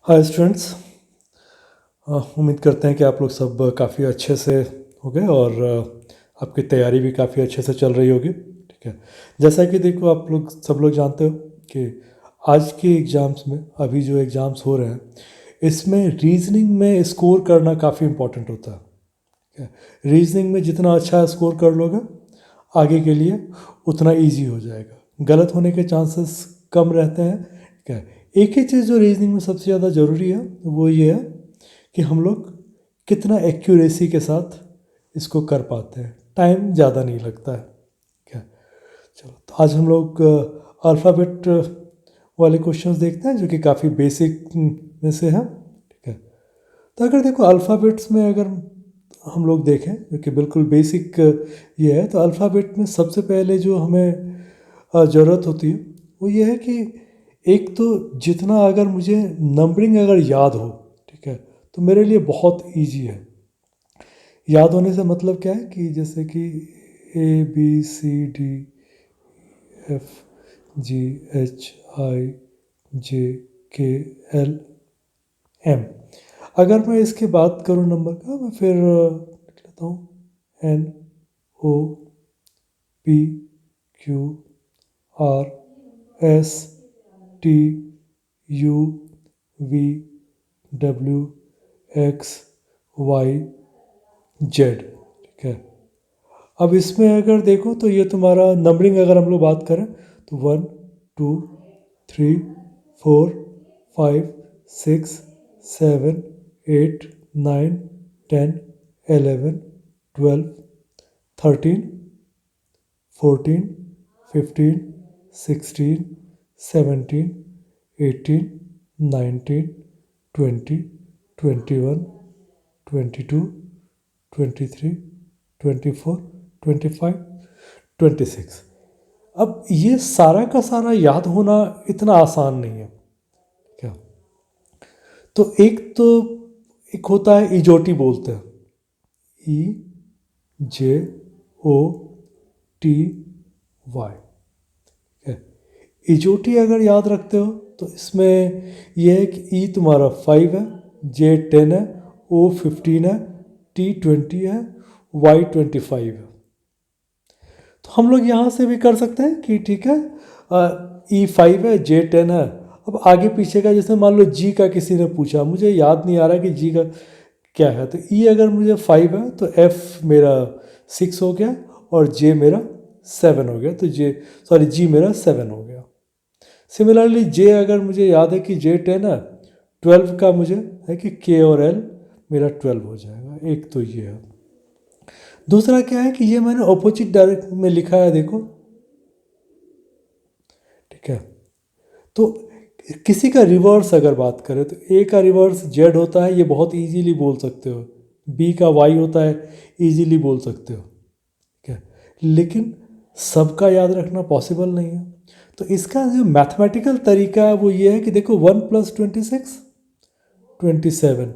Hi students. उम्मीद करते हैं कि आप लोग सब काफ़ी अच्छे से हो गए और आपकी तैयारी भी काफ़ी अच्छे से चल रही होगी। ठीक है। जैसा कि देखो, आप लोग सब लोग जानते हो कि आज के एग्ज़ाम्स में, अभी जो एग्ज़ाम्स हो रहे हैं, इसमें रीजनिंग में स्कोर करना काफ़ी इम्पोर्टेंट होता है। ठीक है। रीजनिंग में जितना अच्छा स्कोर कर लोगे आगे के लिए उतना इजी हो जाएगा, गलत होने के चांसेस कम रहते हैं। ठीक है। एक ही चीज़ जो रीजनिंग में सबसे ज़्यादा ज़रूरी है वो ये है कि हम लोग कितना एक्यूरेसी के साथ इसको कर पाते हैं, टाइम ज़्यादा नहीं लगता है। ठीक है। चलो, तो आज हम लोग अल्फ़ाबेट वाले क्वेश्चंस देखते हैं जो कि काफ़ी बेसिक में से हैं। ठीक है। तो अगर देखो, अल्फ़ाबेट्स में अगर हम लोग देखें जो कि बिल्कुल बेसिक ये है, तो अल्फ़ाबेट में सबसे पहले जो हमें ज़रूरत होती है वो ये है कि एक तो जितना अगर मुझे नंबरिंग अगर याद हो, ठीक है, तो मेरे लिए बहुत इजी है। याद होने से मतलब क्या है कि जैसे कि ABCDFGHIJKLM। अगर मैं इसकी बात करूँ नंबर का, मैं फिर लिख लेता हूँ NOPQRSTUVWXYZ। ठीक है। अब इसमें अगर देखो तो ये तुम्हारा नंबरिंग अगर हम लोग बात करें तो 1 2 3 4 5 6 7 8 9 10 11 12 13 14 15 16 17 18 19 20 21 22 23 24 25 26। अब ये सारा का सारा याद होना इतना आसान नहीं है। क्या? तो एक होता है इजोटी, बोलते हैं EJOTY। इजोटी अगर याद रखते हो तो इसमें यह है कि ई तुम्हारा 5 है, जे 10 है, ओ 15 है, टी 20 है, वाई 25 है। तो हम लोग यहाँ से भी कर सकते हैं कि ठीक है, ई 5 है, जे 10 है। अब आगे पीछे का, जैसे मान लो जी का किसी ने पूछा, मुझे याद नहीं आ रहा कि जी का क्या है, तो ई अगर मुझे 5 है तो एफ मेरा 6 हो गया और जे मेरा 7 हो गया, तो जी मेरा 7 हो गया। सिमिलरली जे अगर मुझे याद है कि जे 10 है, 12 का मुझे है कि के और एल मेरा 12 हो जाएगा। एक तो ये है। दूसरा क्या है कि ये मैंने ऑपोजिट डायरेक्ट में लिखा है, देखो। ठीक है। तो किसी का रिवर्स अगर बात करें तो ए का रिवर्स जेड होता है, ये बहुत इजीली बोल सकते हो। बी का वाई होता है, इजीली बोल सकते हो। ठीक है। लेकिन सबका याद रखना पॉसिबल नहीं है। तो इसका जो मैथमेटिकल तरीका है वो ये है कि देखो, 1 + 26 27।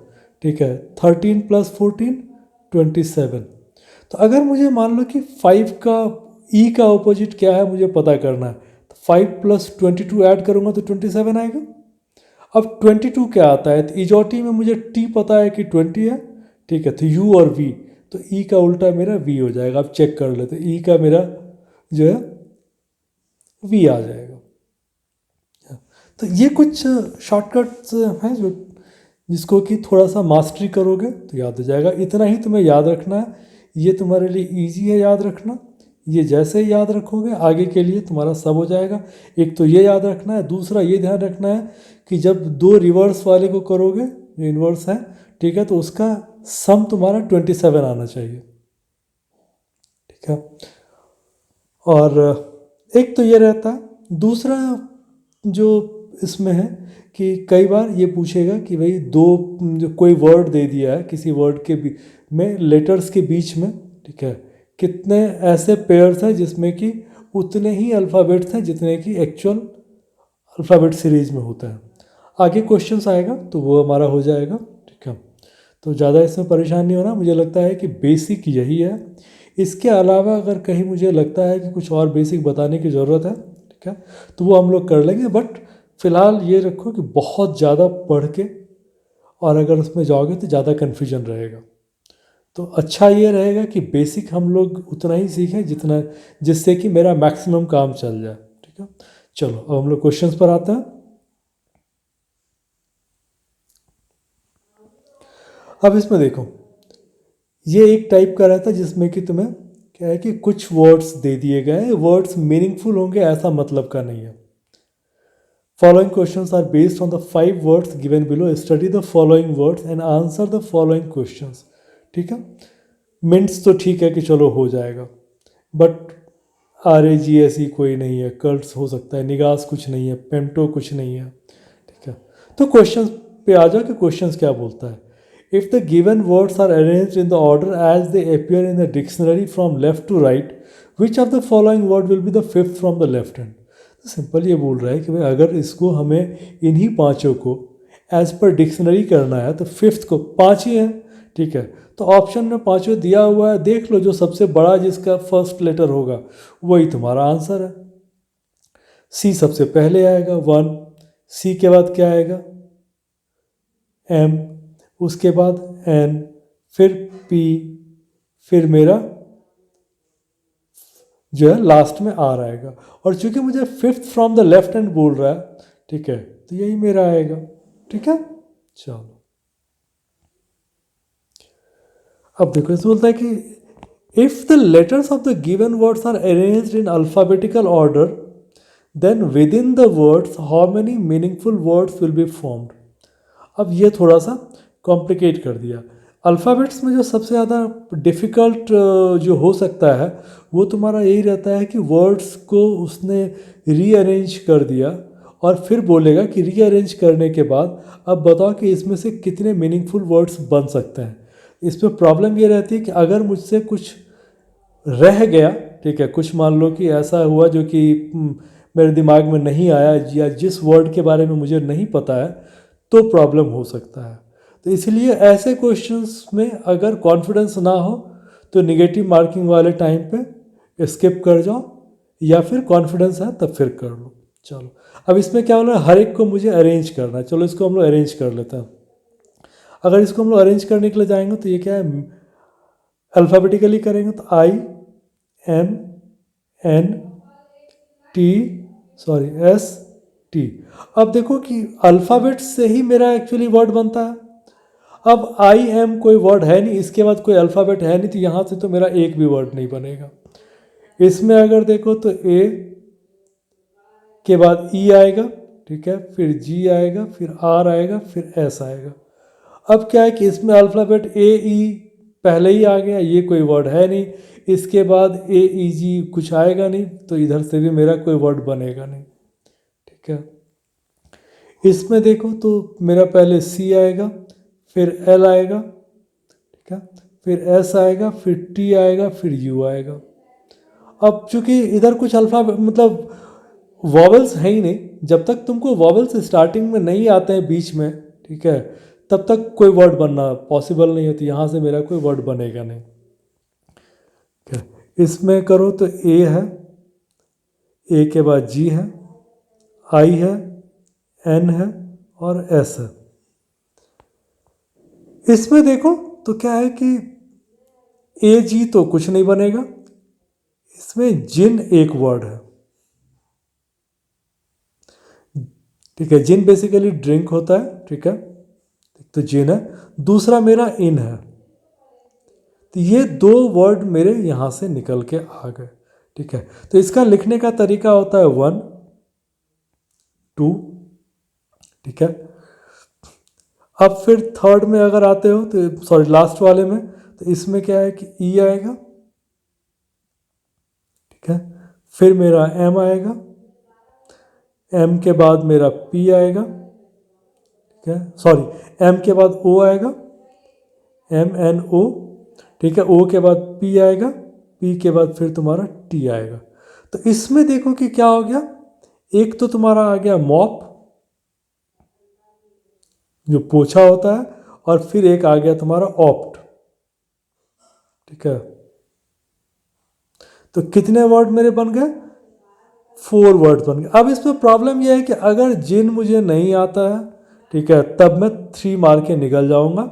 ठीक है। 13 + 14 27। तो अगर मुझे मान लो कि 5 का ई का ऑपोजिट क्या है मुझे पता करना है, तो 5 + 22 ऐड करूँगा तो 27 आएगा। अब 22 क्या आता है, तो इजोटी में मुझे टी पता है कि 20 है। ठीक है। तो यू और वी, तो ई का उल्टा मेरा वी हो जाएगा। अब चेक कर लेते, ई का मेरा जो है वी आ जाएगा। तो ये कुछ शॉर्टकट्स हैं जो जिसको कि थोड़ा सा मास्टरी करोगे तो याद हो जाएगा। इतना ही तुम्हें याद रखना है, ये तुम्हारे लिए इजी है याद रखना। ये जैसे ही याद रखोगे आगे के लिए तुम्हारा सब हो जाएगा। एक तो ये याद रखना है, दूसरा ये ध्यान रखना है कि जब दो रिवर्स वाले को करोगे, जो इन्वर्स है, ठीक है, तो उसका सम तुम्हारा 27 आना चाहिए। ठीक है। और एक तो ये रहता है। दूसरा जो इसमें है कि कई बार ये पूछेगा कि भाई दो, जो कोई वर्ड दे दिया है, किसी वर्ड के में लेटर्स के बीच में, ठीक है, कितने ऐसे पेयर्स हैं जिसमें कि उतने ही अल्फ़ाबेट्स हैं जितने कि एक्चुअल अल्फ़ाबेट सीरीज में होता है। आगे क्वेश्चंस आएगा तो वो हमारा हो जाएगा। ठीक है। तो ज़्यादा इसमें परेशान नहीं होना। मुझे लगता है कि बेसिक यही है। इसके अलावा अगर कहीं मुझे लगता है कि कुछ और बेसिक बताने की ज़रूरत है, ठीक है, तो वो हम लोग कर लेंगे। बट फ़िलहाल ये रखो कि बहुत ज़्यादा पढ़ के और अगर उसमें जाओगे तो ज़्यादा कन्फ्यूजन रहेगा। तो अच्छा ये रहेगा कि बेसिक हम लोग उतना ही सीखें जितना, जिससे कि मेरा मैक्सिमम काम चल जाए। ठीक है, चलो अब हम लोग क्वेश्चंस पर आते हैं। अब इसमें देखो, ये एक टाइप का रहता है जिसमें कि तुम्हें क्या है कि कुछ वर्ड्स दे दिए गए हैं, वर्ड्स मीनिंगफुल होंगे ऐसा मतलब का नहीं है। Following questions are based on the 5 words given below, study the following words and answer the following questions. ठीक है, मिंट्स तो ठीक है कि चलो हो जाएगा, बट RAGSE कोई नहीं है, कर्ट्स हो सकता है, निगास कुछ नहीं है, पेंटो कुछ नहीं है। ठीक है, तो क्वेश्चंस पे आ जाओ कि क्वेश्चंस क्या बोलता है। If the given words are arranged in the order as they appear in the dictionary from left to right, which of the following word will be the fifth from the left hand. तो simple ये बोल रहा है कि भाई अगर इसको हमें इन्हीं पांचों को एज पर डिक्शनरी करना है तो फिफ्थ को, पांच ही है। ठीक है, तो ऑप्शन में पांचों दिया हुआ है, देख लो जो सबसे बड़ा जिसका फर्स्ट लेटर होगा वही तुम्हारा आंसर है। सी सबसे पहले आएगा 1, सी के बाद क्या आएगा M, उसके बाद N, फिर P, फिर मेरा जो है लास्ट में R आएगा। और चूंकि मुझे fifth from the left hand बोल रहा है, ठीक है, तो यही मेरा आएगा। ठीक है, चलो अब देखो इस बोलता है कि if the letters of the given words are arranged in alphabetical order, then within the words how many meaningful words will be formed. अब ये थोड़ा सा कॉम्प्लिकेट कर दिया। अल्फ़ाबेट्स में जो सबसे ज़्यादा डिफ़िकल्ट जो हो सकता है वो तुम्हारा यही रहता है कि वर्ड्स को उसने रीअरेंज कर दिया और फिर बोलेगा कि रीअरेंज करने के बाद अब बताओ कि इसमें से कितने मीनिंगफुल वर्ड्स बन सकते हैं। इसमें प्रॉब्लम ये रहती है कि अगर मुझसे कुछ रह गया, ठीक है, कुछ मान लो कि ऐसा हुआ जो कि मेरे दिमाग में नहीं आया या जिस वर्ड के बारे में मुझे नहीं पता है, तो प्रॉब्लम हो सकता है। तो इसलिए ऐसे क्वेश्चंस में अगर कॉन्फिडेंस ना हो तो निगेटिव मार्किंग वाले टाइम पे स्किप कर जाओ, या फिर कॉन्फिडेंस है तब फिर कर लो। चलो अब इसमें क्या बोला, हर एक को मुझे अरेंज करना है। चलो इसको हम लोग अरेंज कर लेते हैं। अगर इसको हम लोग अरेंज करने के लिए जाएंगे तो ये क्या है, अल्फ़ाबेटिकली करेंगे तो IMNT। अब देखो कि अल्फ़ाबेट से ही मेरा एक्चुअली वर्ड बनता है। अब IM कोई वर्ड है नहीं, इसके बाद कोई अल्फ़ाबेट है नहीं, तो यहाँ से तो मेरा एक भी वर्ड नहीं बनेगा। इसमें अगर देखो तो A के बाद E आएगा, ठीक है, फिर G आएगा, फिर R आएगा, फिर S आएगा। अब क्या है कि इसमें अल्फ़ाबेट AE पहले ही आ गया, ये कोई वर्ड है नहीं। इसके बाद AEG कुछ आएगा नहीं, तो इधर से भी मेरा कोई वर्ड बनेगा नहीं। ठीक है, इसमें देखो तो मेरा पहले C आएगा, फिर L आएगा, ठीक है, फिर S आएगा, फिर T आएगा, फिर U आएगा। अब चूंकि इधर कुछ अल्फ़ाबेट मतलब वॉवल्स है ही नहीं, जब तक तुमको वॉवल्स स्टार्टिंग में नहीं आते हैं बीच में, ठीक है, तब तक कोई वर्ड बनना पॉसिबल नहीं होती। यहाँ से मेरा कोई वर्ड बनेगा नहीं। ठीक है, इसमें करो तो A है, A के बाद G है, I है, N है और S है। इसमें देखो तो क्या है कि AG तो कुछ नहीं बनेगा, इसमें जिन एक वर्ड है। ठीक है, जिन बेसिकली ड्रिंक होता है, ठीक है, तो जिन है। दूसरा मेरा इन है, तो ये दो वर्ड मेरे यहाँ से निकल के आ गए। ठीक है, तो इसका लिखने का तरीका होता है 1 2। ठीक है, अब फिर थर्ड में अगर आते हो तो सॉरी लास्ट वाले में, तो इसमें क्या है कि ई आएगा, ठीक है, फिर मेरा एम आएगा, एम के बाद मेरा पी आएगा, ठीक है, सॉरी एम के बाद ओ आएगा, MNO, ठीक है, ओ के बाद पी आएगा, पी के बाद फिर तुम्हारा टी आएगा। तो इसमें देखो कि क्या हो गया, एक तो तुम्हारा आ गया मॉप जो पोछा होता है, और फिर एक आ गया तुम्हारा ऑप्ट। ठीक है, तो कितने वर्ड मेरे बन गए, 4 वर्ड्स बन गए। अब इसमें प्रॉब्लम यह है कि अगर जिन मुझे नहीं आता है, ठीक है, तब मैं 3 मार के निकल जाऊंगा।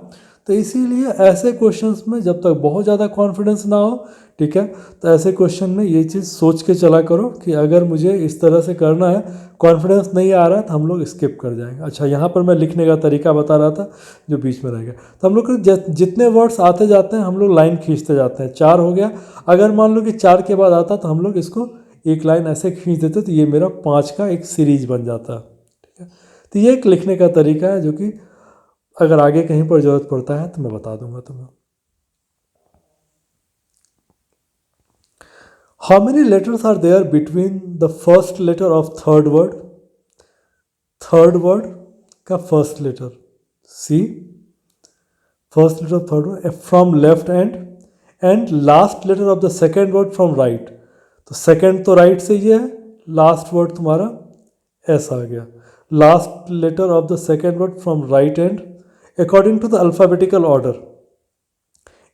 तो इसीलिए ऐसे क्वेश्चंस में जब तक बहुत ज़्यादा कॉन्फिडेंस ना हो, ठीक है, तो ऐसे क्वेश्चन में ये चीज़ सोच के चला करो कि अगर मुझे इस तरह से करना है, कॉन्फिडेंस नहीं आ रहा है, तो हम लोग स्किप कर जाएंगे। अच्छा, यहाँ पर मैं लिखने का तरीका बता रहा था जो बीच में रह गया। तो हम लोग को जितने वर्ड्स आते जाते हैं हम लोग लाइन खींचते जाते हैं। 4 हो गया, अगर मान लो कि 4 के बाद आता तो हम लोग इसको एक लाइन ऐसे खींच देते, तो ये मेरा 5 का एक सीरीज बन जाता। ठीक है, तो ये एक लिखने का तरीका है जो कि अगर आगे कहीं पर ज़रूरत पड़ता है तो मैं बता दूंगा तुम्हें। How many letters are there between the first letter of third word? Third word का first letter C, first letter of third word from left and last letter of the second word from right. तो second तो right से ये है, last word तुम्हारा S आ गया। Last letter of the second word from right and according to the alphabetical order.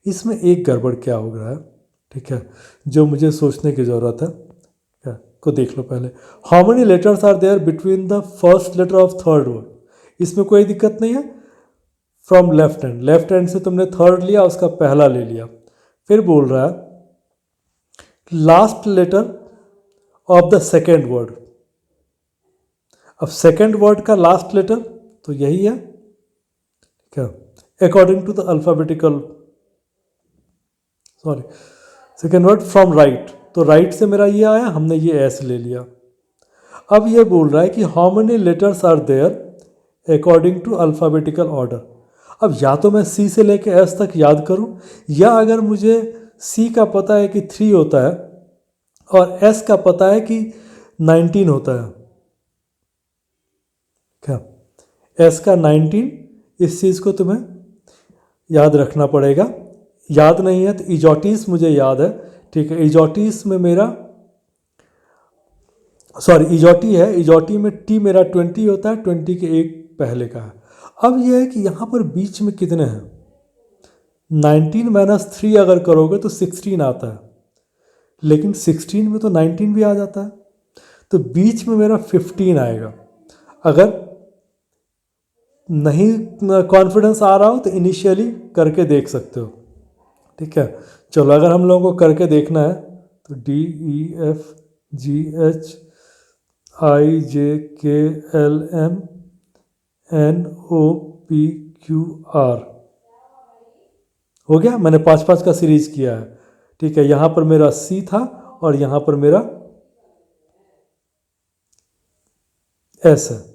इसमें एक गड़बड़ क्या हो रहा है, ठीक है, जो मुझे सोचने की ज़रूरत है। क्या को देख लो पहले। How many letters are there between the first letter of third word? इसमें कोई दिक्कत नहीं है। From left hand, left hand से तुमने थर्ड लिया, उसका पहला ले लिया। फिर बोल रहा है last letter of the second word. अब सेकेंड वर्ड का लास्ट लेटर तो यही है, क्या, according to the alphabetical, sorry, second word from right, तो राइट से मेरा ये आया, हमने ये एस ले लिया। अब ये बोल रहा है कि how many letters are there according to alphabetical order. अब या तो मैं सी से लेके एस तक याद करूं, या अगर मुझे सी का पता है कि 3 होता है और एस का पता है कि 19 होता है, क्या, एस का 19, इस चीज़ को तुम्हें याद रखना पड़ेगा। याद नहीं है तो इजोटिस मुझे याद है, ठीक है, इजोटिस में मेरा, सॉरी इजोटी है, इजोटी में टी मेरा 20 होता है, 20 के एक पहले का है। अब यह है कि यहाँ पर बीच में कितने हैं, 19 माइनस 3 अगर करोगे तो 16 आता है, लेकिन 16 में तो 19 भी आ जाता है, तो बीच में मेरा 15 आएगा। अगर नहीं कॉन्फिडेंस आ रहा हो तो इनिशियली करके देख सकते हो, ठीक है। चलो अगर हम लोगों को करके देखना है तो DEFGHIJKLMNOPQR हो गया। मैंने 5-5 का सीरीज किया है, ठीक है। यहाँ पर मेरा सी था और यहाँ पर मेरा एस है,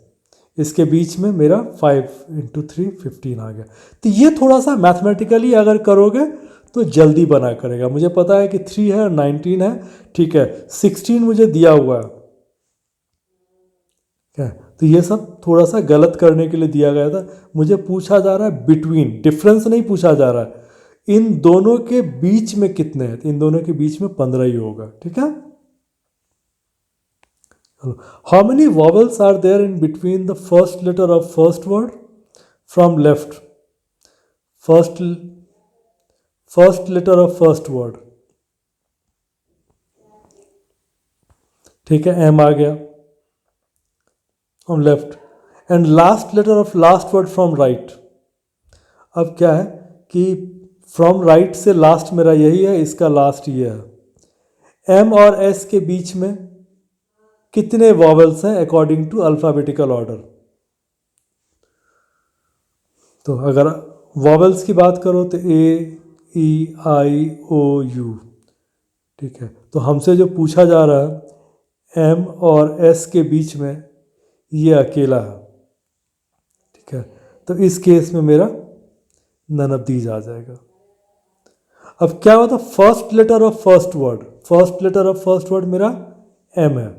इसके बीच में मेरा 5 × 3 15 आ गया। तो ये थोड़ा सा मैथमेटिकली अगर करोगे तो जल्दी बना करेगा। मुझे पता है कि 3 है और 19 है, ठीक है, 16 मुझे दिया हुआ है, क्या, तो ये सब थोड़ा सा गलत करने के लिए दिया गया था। मुझे पूछा जा रहा है बिटवीन, डिफरेंस नहीं पूछा जा रहा है, इन दोनों के बीच में कितने हैं, इन दोनों के बीच में 15 ही होगा, ठीक है। How many vowels are there in between the first letter of first word from left? First letter of first word, ठीक है, एम आ गया from left and last letter of last word from right. अब क्या है कि from right से last मेरा यही है, इसका लास्ट ये है। एम और एस के बीच में कितने वॉवल्स हैं अकॉर्डिंग टू अल्फ़ाबेटिकल ऑर्डर? तो अगर वॉवल्स की बात करो तो ए, ई, आई, ओ, यू, ठीक है। तो हमसे जो पूछा जा रहा है एम और एस के बीच में ये अकेला है, ठीक है, तो इस केस में मेरा नन ऑफ दीज आ जाएगा। अब क्या होता, first letter of first word, first letter of first word मेरा एम है,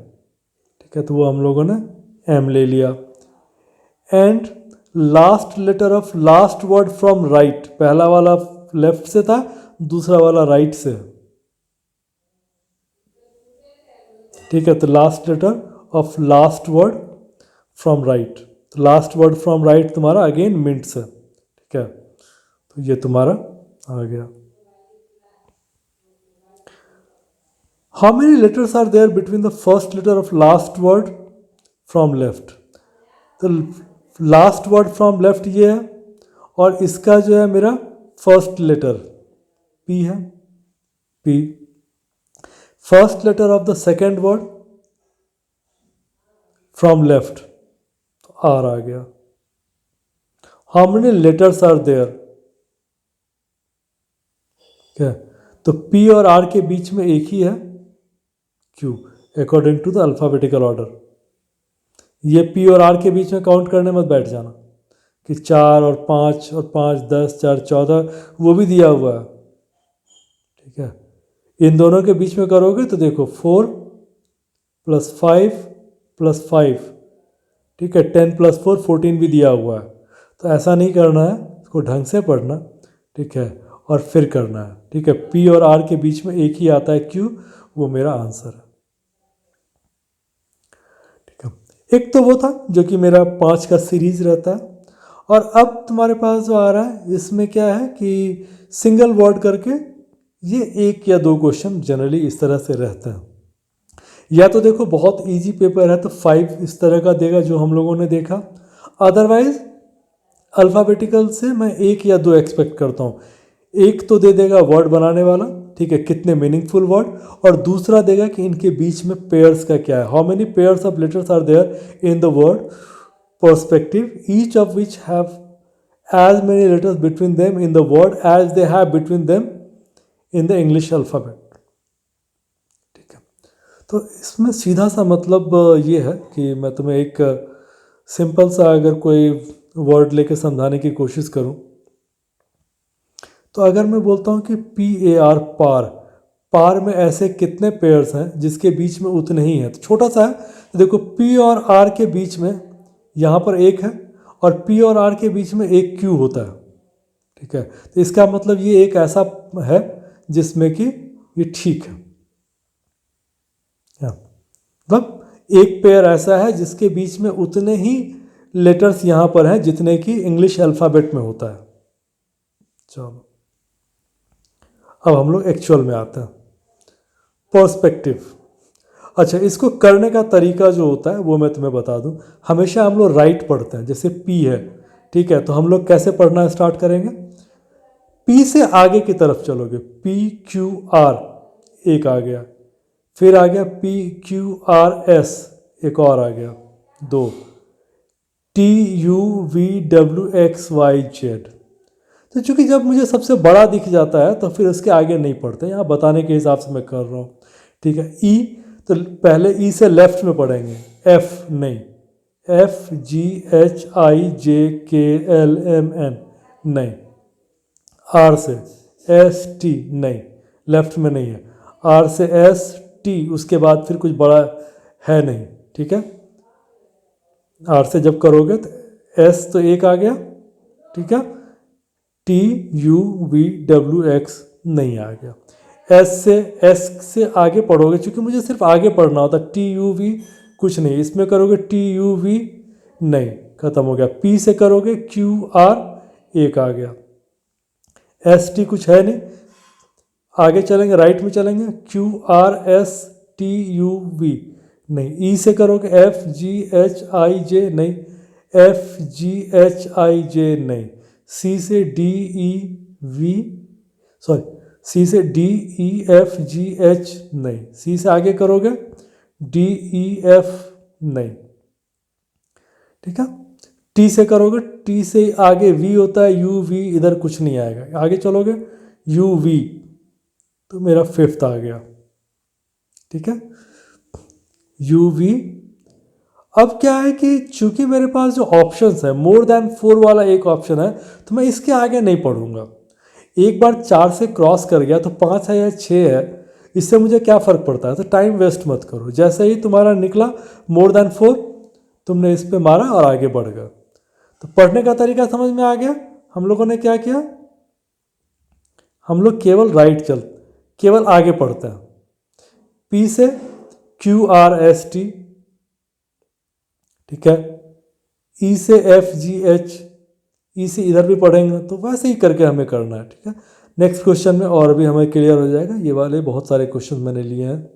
ठीक है, तो वो हम लोगों ने एम ले लिया। And last letter of last word from right, पहला वाला लेफ्ट से था, दूसरा वाला राइट से, ठीक है, तो last letter of last word from right, तो लास्ट वर्ड फ्रॉम राइट तुम्हारा अगेन मिंट्स है, ठीक है, तो ये तुम्हारा आ गया। How many letters are there between the first letter of last word from left? तो लास्ट वर्ड फ्रॉम लेफ्ट ये है, और इसका जो है मेरा फर्स्ट लेटर पी है, P. First letter of the second word from left, तो आर आ गया। How many letters are there? क्या? तो पी और आर के बीच में एक ही है, Q, according to the alphabetical order. ये पी और आर के बीच में काउंट करने मत बैठ जाना कि 4 और 5 और 5 10 4 14, वो भी दिया हुआ है, ठीक है। इन दोनों के बीच में करोगे तो देखो 4 + 5 + 5, ठीक है, 10 + 4 14 भी दिया हुआ है। तो ऐसा नहीं करना है, इसको ढंग से पढ़ना, ठीक है, और फिर करना है, ठीक है। पी और आर के बीच में एक ही आता है, क्यू, वो मेरा आंसर है, ठीक है। एक तो वो था जो कि मेरा 5 का सीरीज रहता है, और अब तुम्हारे पास जो आ रहा है इसमें क्या है कि सिंगल वर्ड करके ये 1 या 2 क्वेश्चन जनरली इस तरह से रहते हैं। या तो देखो बहुत इजी पेपर है तो 5 इस तरह का देगा जो हम लोगों ने देखा, अदरवाइज अल्फ़ाबेटिकल से मैं 1 या 2 एक्सपेक्ट करता हूँ। एक तो दे देगा वर्ड बनाने वाला, ठीक है, कितने मीनिंगफुल वर्ड, और दूसरा देगा कि इनके बीच में पेयर्स का क्या है, how many pairs of letters are there in the word perspective, each of which have as many letters between them in the word as they have between them in the English alphabet, ठीक है। तो इसमें सीधा सा मतलब ये है कि मैं तुम्हें एक सिंपल सा अगर कोई वर्ड लेके समझाने की कोशिश करूं, तो अगर मैं बोलता हूं कि PAR, पार, पार में ऐसे कितने पेयर्स हैं जिसके बीच में उतने ही हैं, तो छोटा सा है, तो देखो P और R के बीच में यहाँ पर एक है, और P और R के बीच में एक Q होता है, ठीक है। तो इसका मतलब ये एक ऐसा है जिसमें कि ये ठीक है, मतलब एक पेयर ऐसा है जिसके बीच में उतने ही लेटर्स यहाँ पर हैं जितने कि इंग्लिश अल्फ़ाबेट में होता है। चलो अब हम लोग एक्चुअल में आते हैं, पर्सपेक्टिव। अच्छा, इसको करने का तरीका जो होता है वो मैं तुम्हें बता दूं। हमेशा हम लोग राइट पढ़ते हैं, जैसे पी है, ठीक है, तो हम लोग कैसे पढ़ना स्टार्ट करेंगे? पी से आगे की तरफ चलोगे, PQR, एक आ गया, फिर आ गया PQRS, एक और आ गया, 2, TUVWXYZ। तो चूंकि जब मुझे सबसे बड़ा दिख जाता है तो फिर उसके आगे नहीं पढ़ते, यहाँ बताने के हिसाब से मैं कर रहा हूँ, ठीक है। ई, तो पहले ई से लेफ्ट में पढ़ेंगे, एफ नहीं, FGHIJKLMN नहीं, आर से ST नहीं, लेफ्ट में नहीं है, आर से ST, उसके बाद फिर कुछ बड़ा है नहीं, ठीक है। आर से जब करोगे तो S तो एक आ गया, ठीक है, TUVWX नहीं आ गया। S से आगे पढ़ोगे, क्योंकि मुझे सिर्फ आगे पढ़ना होता, TUV कुछ नहीं, इसमें करोगे TUV नहीं, खत्म हो गया। P से करोगे QR, एक आ गया, ST कुछ है नहीं, आगे चलेंगे, राइट में चलेंगे, QRSTUV नहीं, E से करोगे FGHIJ नहीं, FGHIJ नहीं, C से DEFGH नहीं, C से आगे करोगे DEF नहीं, ठीक है। T से करोगे, T से आगे V होता है, UV, इधर कुछ नहीं आएगा, आगे चलोगे UV, तो मेरा 5th आ गया, ठीक है, UV। अब क्या है कि चूंकि मेरे पास जो ऑप्शंस है मोर देन 4 वाला एक ऑप्शन है, तो मैं इसके आगे नहीं पढ़ूंगा। एक बार 4 से क्रॉस कर गया तो 5 है या 6 है, इससे मुझे क्या फ़र्क पड़ता है, तो टाइम वेस्ट मत करो। जैसे ही तुम्हारा निकला मोर देन 4, तुमने इस पे मारा और आगे बढ़ गए। तो पढ़ने का तरीका समझ में आ गया। हम लोगों ने क्या किया, हम लोग केवल केवल आगे पढ़ते हैं। P से QRST, ठीक है, E से FGH, E से इधर भी पढ़ेंगे, तो वैसे ही करके हमें करना है, ठीक है। नेक्स्ट क्वेश्चन में और भी हमें क्लियर हो जाएगा। ये वाले बहुत सारे क्वेश्चन मैंने लिए हैं।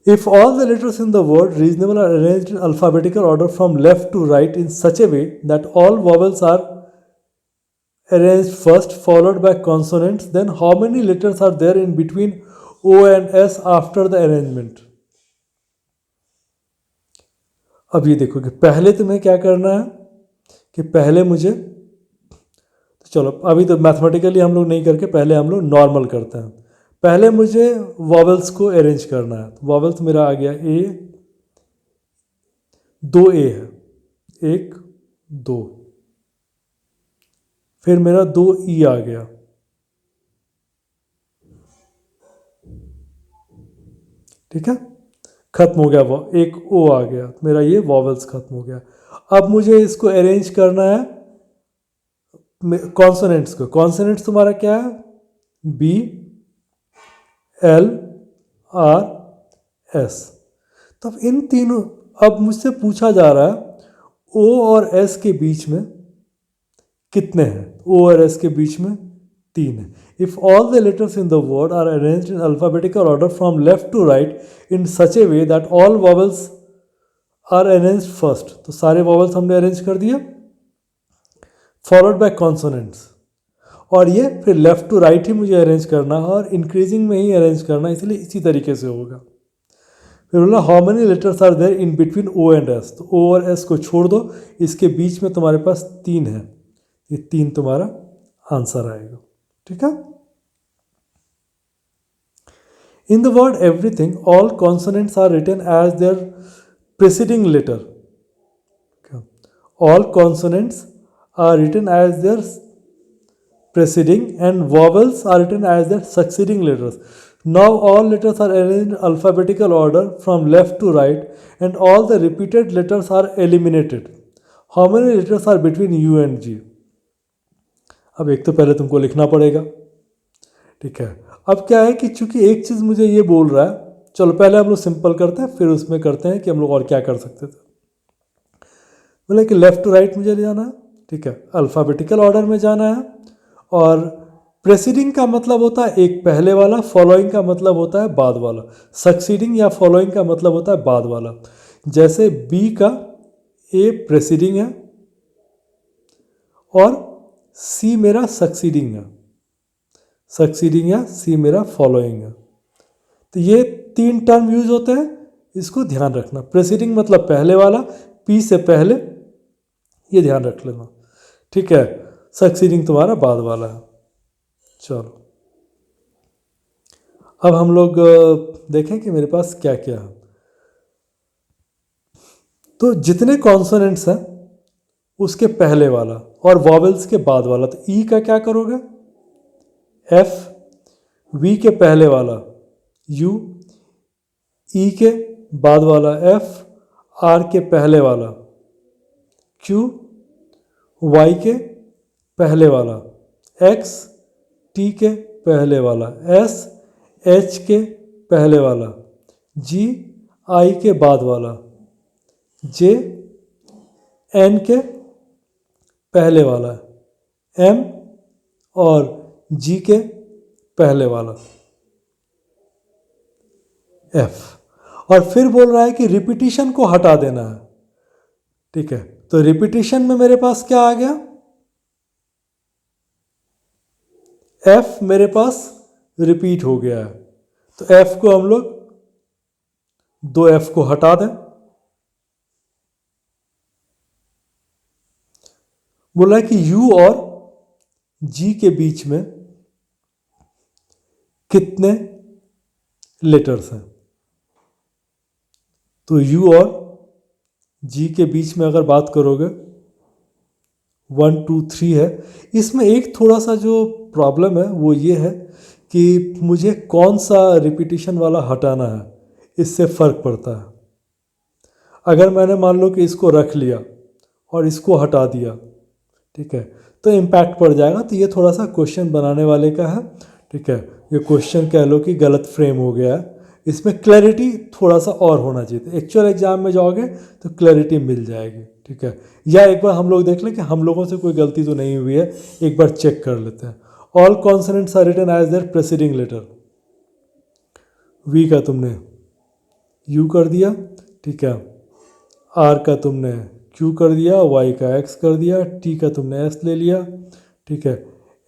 If all the letters in the word reasonable are arranged in alphabetical order from left to right in such a way that all vowels are arranged first, followed by consonants, then how many letters are there in between O and S after the arrangement? अब ये देखो कि पहले तुम्हें क्या करना है कि पहले मुझे, तो चलो अभी तो मैथमेटिकली हम लोग नहीं करके पहले हम लोग नॉर्मल करते हैं। पहले मुझे वॉवल्स को अरेंज करना है। तो वॉवल्स मेरा आ गया ए, 2 ए है, 1 2, फिर मेरा 2 ई आ गया, ठीक है, खत्म हो गया। वो एक ओ आ गया, मेरा ये वॉवल्स खत्म हो गया। अब मुझे इसको अरेंज करना है कॉन्सोनेंट्स को। कॉन्सोनेंट्स तुम्हारा क्या है? B L R S. तब इन तीनों, अब मुझसे पूछा जा रहा है ओ और एस के बीच में कितने हैं? ओ और एस के बीच में 3 है। If all the letters in the word are arranged in alphabetical order from left to right in such a way that all vowels are arranged first, तो सारे वॉवल्स हमने अरेंज कर दिया, फॉलोड बाय कॉन्सोनेंट्स। और ये फिर left to right ही मुझे arrange करना है और इंक्रीजिंग में ही अरेंज करना है, इसलिए इसी तरीके से होगा। फिर बोला how many letters are there in between O and S, तो ओ और एस को छोड़ दो, इसके बीच में तुम्हारे पास 3 है, ये 3 तुम्हारा आंसर आएगा, ठीक है। In the word everything all consonants are written as their preceding letter. All consonants are written as their preceding and vowels are written as their succeeding letters. Now all letters are arranged in alphabetical order from left to right and all the repeated letters are eliminated. How many letters are between U and G? अब एक तो पहले तुमको लिखना पड़ेगा, ठीक है। अब क्या है कि चूंकि एक चीज़ मुझे ये बोल रहा है, चलो पहले हम लोग सिंपल करते हैं, फिर उसमें करते हैं कि हम लोग और क्या कर सकते थे। बोले कि लेफ्ट टू राइट मुझे ले जाना है, ठीक है, अल्फ़ाबेटिकल ऑर्डर में जाना है, और प्रेसिडिंग का मतलब होता है एक पहले वाला, फॉलोइंग का मतलब होता है बाद वाला, सक्सीडिंग या फॉलोइंग का मतलब होता है बाद वाला। जैसे बी का ए प्रेसिडिंग है और सी मेरा सक्सीडिंग है, सक्सीडिंग या सी मेरा फॉलोइंग है। तो ये 3 टर्म यूज होते हैं, इसको ध्यान रखना। प्रेसिडिंग मतलब पहले वाला, पी से पहले, ये ध्यान रख लेना, ठीक है। सक्सीडिंग तुम्हारा बाद वाला है। चलो अब हम लोग देखें कि मेरे पास क्या क्या है। तो जितने कॉन्सोनेंट्स हैं उसके पहले वाला और वॉवेल्स के बाद वाला, तो ई का क्या करोगे? एफ, वी के पहले वाला यू, ई के बाद वाला एफ, आर के पहले वाला क्यू, वाई के पहले वाला एक्स, टी के पहले वाला एस, एच के पहले वाला जी, आई के बाद वाला जे, एन के पहले वाला एम और जी के पहले वाला एफ। और फिर बोल रहा है कि रिपीटिशन को हटा देना है, ठीक है। तो रिपीटिशन में मेरे पास क्या आ गया? एफ मेरे पास रिपीट हो गया है, तो एफ को हम लोग 2 एफ को हटा दें। बोला कि यू और जी के बीच में कितने लेटर्स हैं? तो यू और जी के बीच में अगर बात करोगे 1 2 3 है। इसमें एक थोड़ा सा जो प्रॉब्लम है वो ये है कि मुझे कौन सा रिपीटिशन वाला हटाना है, इससे फ़र्क पड़ता है। अगर मैंने मान लो कि इसको रख लिया और इसको हटा दिया, ठीक है, तो इम्पैक्ट पड़ जाएगा। तो ये थोड़ा सा क्वेश्चन बनाने वाले का है, ठीक है। ये क्वेश्चन कह लो कि गलत फ्रेम हो गया है, इसमें क्लैरिटी थोड़ा सा और होना चाहिए। एक्चुअल एग्जाम में जाओगे तो क्लैरिटी मिल जाएगी, ठीक है। या एक बार हम लोग देख लें कि हम लोगों से कोई गलती तो नहीं हुई है, एक बार चेक कर लेते हैं। All consonants are written as their preceding letter. V का तुमने यू कर दिया, ठीक है, आर का तुमने क्यू कर दिया, वाई का एक्स कर दिया, टी का तुमने एस ले लिया, ठीक है,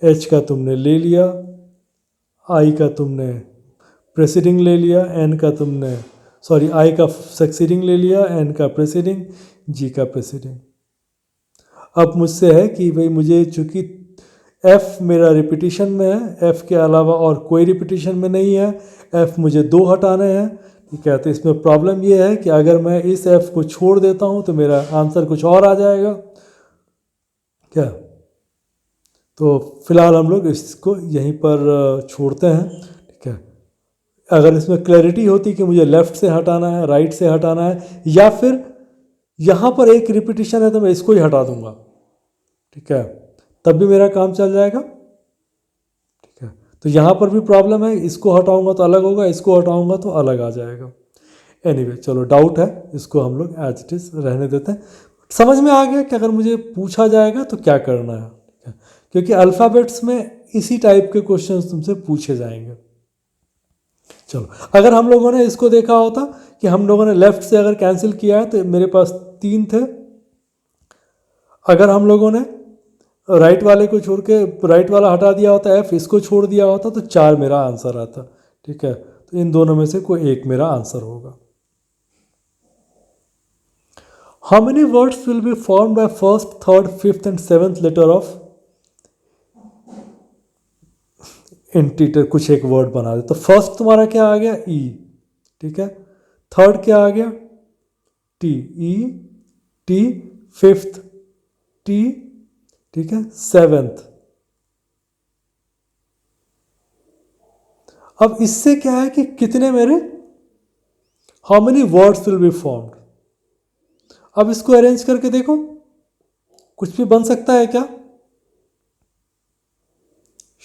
एच का तुमने ले लिया, आई का तुमने प्रेसिडिंग ले लिया, एन का तुमने आई का सक्सीडिंग ले लिया, एन का प्रेसिडिंग, जी का प्रेसिडिंग। अब मुझसे है कि भाई मुझे चूँकि एफ मेरा रिपीटिशन में है, एफ के अलावा और कोई रिपीटिशन में नहीं है, एफ मुझे 2 हटाने हैं, ठीक है। तो इसमें प्रॉब्लम ये है कि अगर मैं इस एफ को छोड़ देता हूँ तो मेरा आंसर कुछ और आ जाएगा क्या। तो फिलहाल हम लोग इसको यहीं पर छोड़ते हैं, ठीक है। अगर इसमें क्लैरिटी होती कि मुझे लेफ़्ट से हटाना है, राइट से हटाना है, या फिर यहाँ पर एक रिपीटिशन है तो मैं इसको ही हटा दूंगा, ठीक है, तब भी मेरा काम चल जाएगा, ठीक है। तो यहाँ पर भी प्रॉब्लम है, इसको हटाऊंगा तो अलग होगा, इसको हटाऊंगा तो अलग आ जाएगा। एनीवे चलो, डाउट है, इसको हम लोग एज इट इज़ रहने देते हैं। समझ में आ गया कि अगर मुझे पूछा जाएगा तो क्या करना है, ठीक है? क्योंकि अल्फ़ाबेट्स में इसी टाइप के क्वेश्चंस तुमसे पूछे जाएंगे। चलो, अगर हम लोगों ने इसको देखा होता कि हम लोगों ने लेफ़्ट से अगर कैंसिल किया है तो मेरे पास 3 थे, अगर हम लोगों ने राइट वाले को छोड़ के राइट वाला हटा दिया होता, एफ इसको छोड़ दिया होता, तो 4 मेरा आंसर आता, ठीक है। तो इन दोनों में से कोई एक मेरा आंसर होगा। How many words will be form by first, third, fifth and seventh letter of interior. कुछ एक वर्ड बना दे। तो फर्स्ट तुम्हारा क्या आ गया, ई, ठीक है। थर्ड क्या आ गया, T, E T, fifth T, ठीक है, सेवेंथ। अब इससे क्या है कि कितने मेरे, how many words will be formed. अब इसको अरेंज करके देखो, कुछ भी बन सकता है क्या,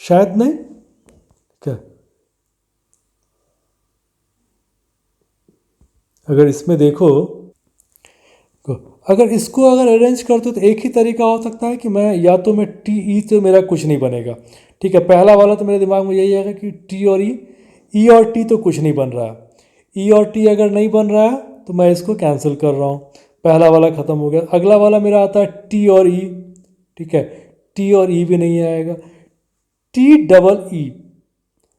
शायद नहीं, क्या। अगर इसमें देखो, अगर इसको अगर अरेंज करते तो एक ही तरीका हो सकता है कि मैं या तो मैं टी ई से मेरा कुछ नहीं बनेगा, ठीक है। पहला वाला तो मेरे दिमाग में यही आएगा कि टी और ई और टी तो कुछ नहीं बन रहा है, ई और टी अगर नहीं बन रहा है तो मैं इसको कैंसिल कर रहा हूँ, पहला वाला ख़त्म हो गया। अगला वाला मेरा आता है टी और ई, ठीक है, टी और ई भी नहीं आएगा, टी डबल ई,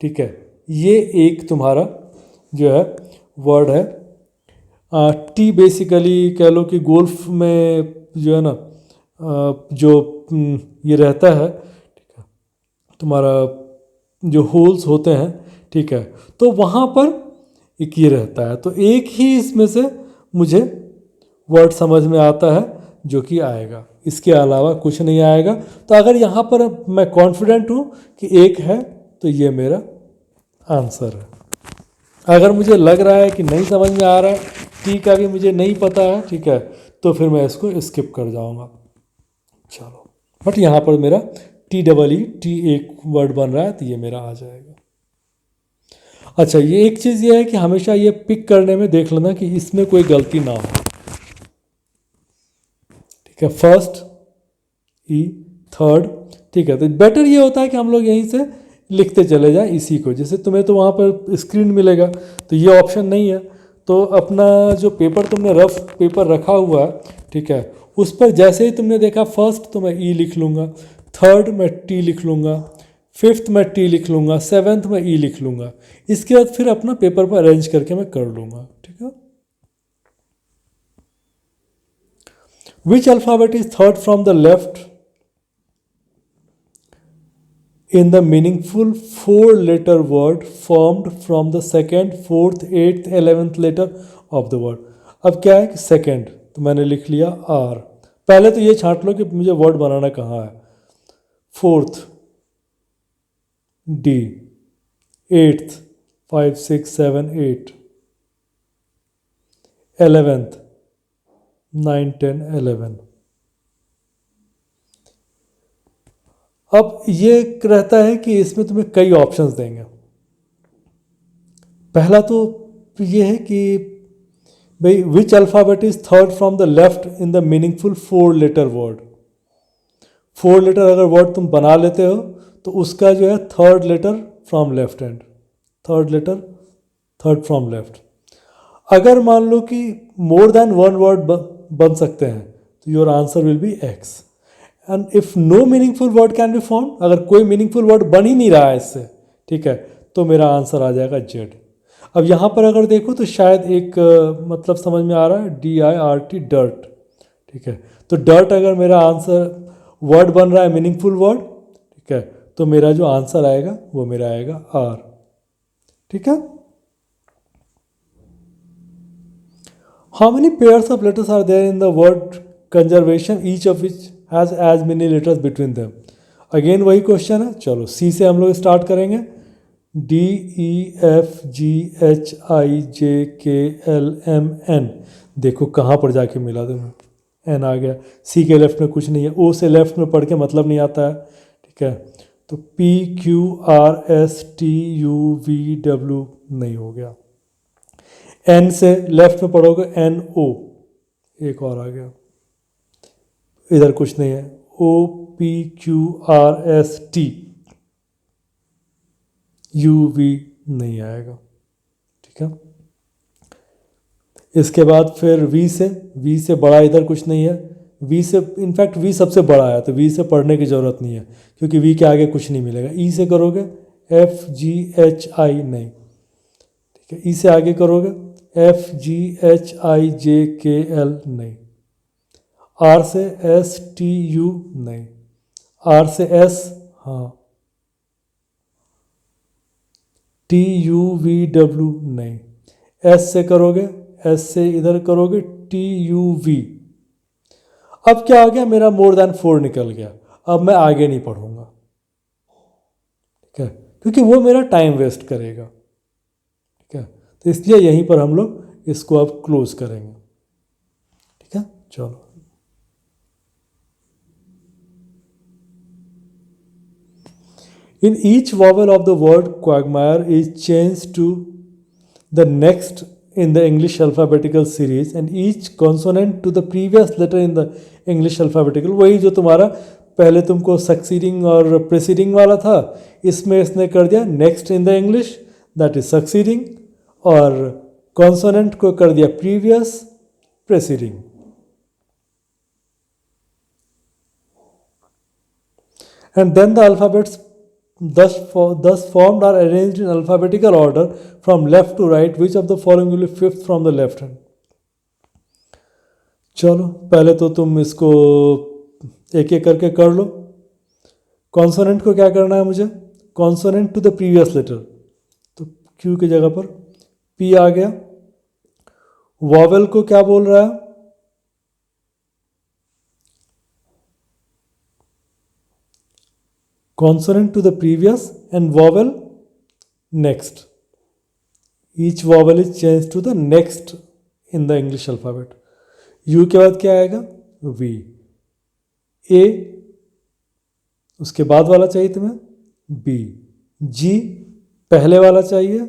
ठीक है। ये एक तुम्हारा जो है वर्ड है। टी बेसिकली कह लो कि गोल्फ में जो है ना, जो ये रहता है, ठीक है, तुम्हारा जो होल्स होते हैं, ठीक है, तो वहाँ पर एक ये रहता है। तो एक ही इसमें से मुझे वर्ड समझ में आता है जो कि आएगा, इसके अलावा कुछ नहीं आएगा। तो अगर यहाँ पर मैं कॉन्फिडेंट हूँ कि एक है तो ये मेरा आंसर है। अगर मुझे लग रहा है कि नहीं समझ में आ रहा है, टी का भी मुझे नहीं पता है, ठीक है, तो फिर मैं इसको स्किप कर जाऊंगा। चलो, बट यहाँ पर मेरा टी डबल ई टी एक वर्ड बन रहा है तो ये मेरा आ जाएगा। अच्छा, ये एक चीज़ ये है कि हमेशा ये पिक करने में देख लेना कि इसमें कोई गलती ना हो, ठीक है। फर्स्ट ई, थर्ड, ठीक है। तो बेटर ये होता है कि हम लोग यहीं से लिखते चले जाएं इसी को। जैसे तुम्हें तो वहाँ पर स्क्रीन मिलेगा तो ये ऑप्शन नहीं है, तो अपना जो पेपर तुमने रफ पेपर रखा हुआ है, ठीक है, उस पर जैसे ही तुमने देखा फर्स्ट तो मैं ई लिख लूँगा, थर्ड मैं टी लिख लूँगा, फिफ्थ में टी लिख लूँगा, सेवेंथ में ई लिख लूँगा। इसके बाद फिर अपना पेपर पर अरेंज करके मैं कर लूँगा, ठीक है। Which alphabet is third from the left in the meaningful 4-letter word formed from the second, fourth, eighth, 11th letter of the word। अब क्या है कि सेकेंड तो मैंने लिख लिया आर। पहले तो ये छांट लो कि मुझे वर्ड बनाना कहाँ है। Fourth D, eighth 5 6 7 8, 11th 9 10 11। अब ये रहता है कि इसमें तुम्हें कई ऑप्शंस देंगे। पहला तो ये है कि भाई which alphabet is third from the left in the meaningful 4-letter word. 4 letter अगर वर्ड तुम बना लेते हो तो उसका जो है third letter from left hand, third letter third from left. अगर मान लो कि मोर देन वन वर्ड बन सकते हैं तो your answer will be X. And if no meaningful word can be form, अगर कोई मीनिंगफुल वर्ड बन ही नहीं रहा है इससे, ठीक है, तो मेरा आंसर आ जाएगा जेड। अब यहाँ पर अगर देखो तो शायद एक मतलब समझ में आ रहा है, DIRT, डर्ट, ठीक है। तो डर्ट अगर मेरा आंसर वर्ड बन रहा है मीनिंगफुल वर्ड, ठीक है, तो मेरा जो आंसर आएगा वो मेरा आएगा आर, ठीक है। How many pairs of letters are there in the word conservation, each of which has as many letters between them. Again वही क्वेश्चन है। चलो सी से हम लोग स्टार्ट करेंगे। DEFGHIJKLMN, देखो कहाँ पर जाके मिला तुम्हें, एन आ गया। सी के लेफ्ट में कुछ नहीं है, ओ से लेफ्ट में पढ़ के मतलब नहीं आता है, ठीक है। तो PQRSTUVW नहीं हो गया। एन से लेफ्ट में पढ़ोगे NO, एक और आ गया, इधर कुछ नहीं है। OPQRSTUV नहीं आएगा, ठीक है। इसके बाद फिर V से बड़ा इधर कुछ नहीं है। V से इनफैक्ट V सबसे बड़ा है, तो V से पढ़ने की ज़रूरत नहीं है क्योंकि V के आगे कुछ नहीं मिलेगा। E से करोगे FGHI नहीं, ठीक है। E से आगे करोगे FGHIJKL नहीं। R से STU नहीं। R से S, हाँ, TUVW नहीं। S से करोगे, S से इधर करोगे TUV। अब क्या आ गया, मेरा मोर देन 4 निकल गया। अब मैं आगे नहीं पढ़ूंगा, ठीक है, क्योंकि वो मेरा टाइम वेस्ट करेगा, ठीक है। तो इसलिए यहीं पर हम लोग इसको अब क्लोज करेंगे, ठीक है। चलो in each vowel of the word quagmire is changed to the next in the English alphabetical series and each consonant to the previous letter in the English alphabetical। वही जो तुम्हारा पहले तुमको सक्सीडिंग और प्रेसीडिंग वाला था, इसमें इसने कर दिया next in the English, that is succeeding, और कॉन्सोनेंट को कर दिया previous, preceding. And then the alphabets thus formed are arranged in alphabetical order from left to right, which of the following will be fifth from the left hand। चलो पहले तो तुम इसको एक एक करके कर लो। कॉन्सोनेंट को क्या करना है मुझे, consonant to the previous letter, तो Q की जगह पर P आ गया। वॉवेल को क्या बोल रहा है, consonant to the previous and vowel next, each vowel is changed to the next in the English alphabet। U के बाद क्या आएगा, V। A उसके बाद वाला चाहिए तुम्हें, B। G पहले वाला चाहिए,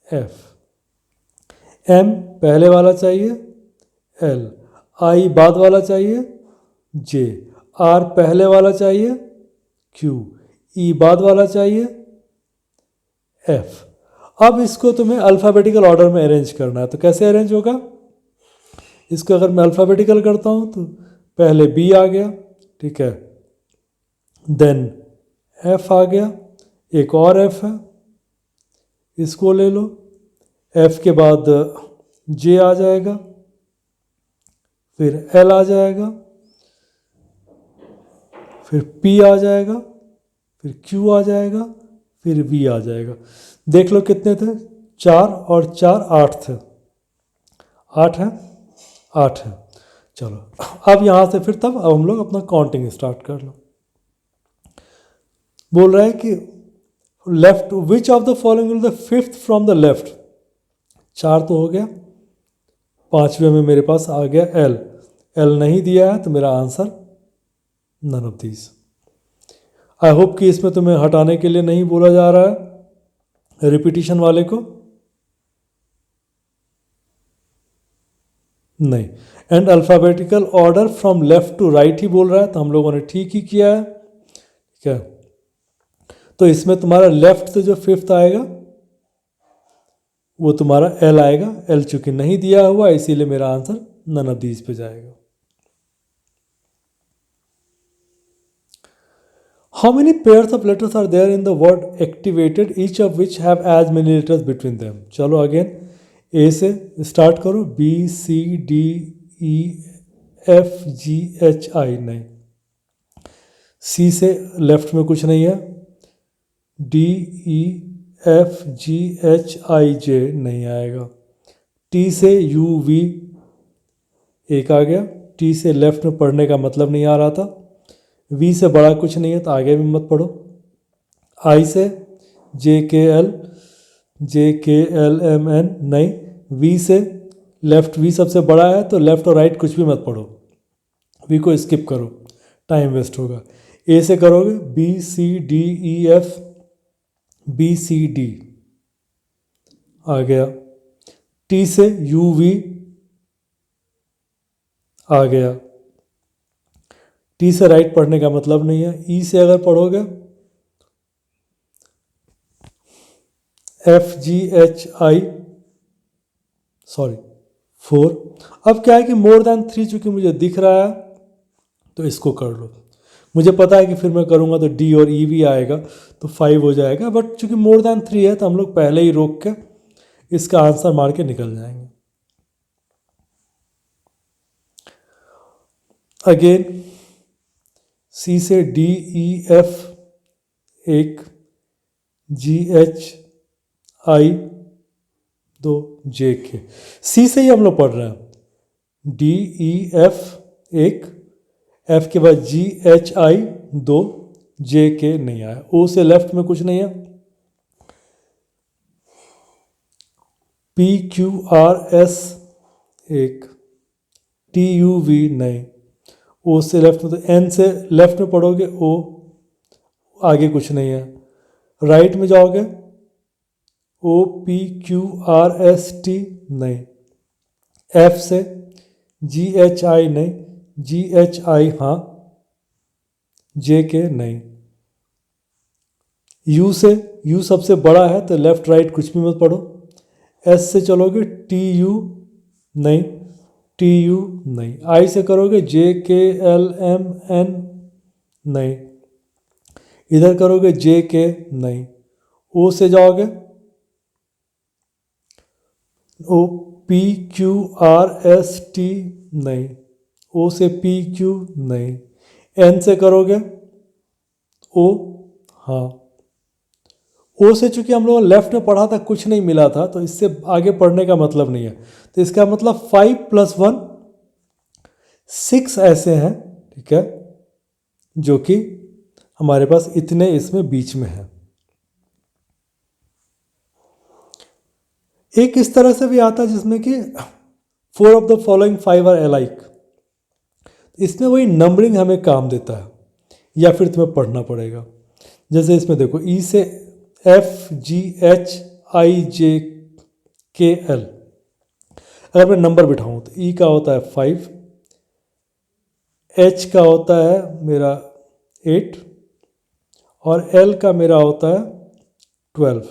F। M पहले वाला चाहिए, L। I बाद वाला चाहिए, J। R पहले वाला चाहिए, Q। E बाद वाला चाहिए, F। अब इसको तुम्हें अल्फ़ाबेटिकल ऑर्डर में अरेंज करना है, तो कैसे अरेंज होगा, इसको अगर मैं अल्फ़ाबेटिकल करता हूँ तो पहले B आ गया, ठीक है, देन F आ गया, एक और F है, इसको ले लो। F के बाद J आ जाएगा, फिर L आ जाएगा, फिर P आ जाएगा, फिर Q आ जाएगा, फिर V आ जाएगा। देख लो कितने थे, 4 और 4 8 थे, 8 है, 8 है। चलो अब यहाँ से फिर तब अब हम लोग अपना काउंटिंग स्टार्ट कर लो। बोल रहा है कि left which of the following will the fifth from the left. 4 तो हो गया, 5वें में मेरे पास आ गया L। L नहीं दिया है तो मेरा answer none of these. I hope कि इसमें तुम्हें हटाने के लिए नहीं बोला जा रहा है रिपीटिशन वाले को, नहीं। And alphabetical order from left to right ही बोल रहा है, तो हम लोगों ने ठीक ही किया है, ठीक है। तो इसमें तुम्हारा लेफ्ट से जो फिफ्थ आएगा वो तुम्हारा एल आएगा। एल चूंकि नहीं दिया हुआ इसीलिए मेरा आंसर नन ऑफ दीज पे जाएगा। How many pairs of letters are there in the word activated each of which have as many letters between them. चलो अगेन ए से स्टार्ट करो। B C D E F G H I, नहीं। C से left में कुछ नहीं है। D E F G H I J नहीं आएगा। टी से यू वी एक आ गया। टी से लेफ्ट में पढ़ने का मतलब नहीं आ रहा था। वी से बड़ा कुछ नहीं है तो आगे भी मत पढ़ो। आई से जे के एल एम एन, नहीं। वी से लेफ्ट, वी सबसे बड़ा है तो लेफ्ट और राइट कुछ भी मत पढ़ो, वी को स्किप करो, टाइम वेस्ट होगा। ए से करोगे B C D E F, B C D आ गया। टी से यू वी आ गया। टी से राइट पढ़ने का मतलब नहीं है। ई से अगर पढ़ोगे एफ जी एच आई, सॉरी 4। अब क्या है कि मोर देन 3 चूंकि मुझे दिख रहा है तो इसको कर लो। मुझे पता है कि फिर मैं करूँगा तो डी और ई भी आएगा तो 5 हो जाएगा, बट चूंकि मोर देन 3 है तो हम लोग पहले ही रोक के इसका आंसर मार के निकल जाएंगे। अगेन सी से डी ई एफ एक, जी एच आई 2, जे के। सी से ही हम लोग पढ़ रहे हैं। डी ई एफ एक, एफ के बाद जी एच आई 2, जे के नहीं आया। ओ से लेफ्ट में कुछ नहीं है। पी क्यू आर एस एक, टी यू वी नहीं। ओ से लेफ्ट में तो एन से लेफ्ट में पढ़ोगे ओ, आगे कुछ नहीं है। राइट में जाओगे O P Q R S T नहीं। एफ से जी एच आई नहीं, जी एच आई हाँ, जे के नहीं। यू से, यू सबसे बड़ा है तो लेफ्ट राइट कुछ भी मत पढ़ो। एस से चलोगे टी यू नहीं, टी यू नहीं। आई से करोगे जे के एल एम एन नहीं, इधर करोगे जे के नहीं। ओ से जाओगे O P Q R S T नहीं, ओ से पी क्यू नहीं। एन से करोगे ओ हाँ। ओ से चूंकि हम लोग लेफ्ट में पढ़ा था कुछ नहीं मिला था तो इससे आगे पढ़ने का मतलब नहीं है, तो इसका मतलब 5 + 1 6 ऐसे हैं, ठीक है, जो कि हमारे पास इतने इसमें बीच में है। एक इस तरह से भी आता है जिसमें कि 4 of the following 5 are alike. इसमें वही नंबरिंग हमें काम देता है या फिर तुम्हें पढ़ना पड़ेगा। जैसे इसमें देखो ई से एफ जी एच आई जे के एल, अगर मैं नंबर बिठाऊँ तो ई का होता है 5, एच का होता है मेरा 8 और एल का मेरा होता है 12।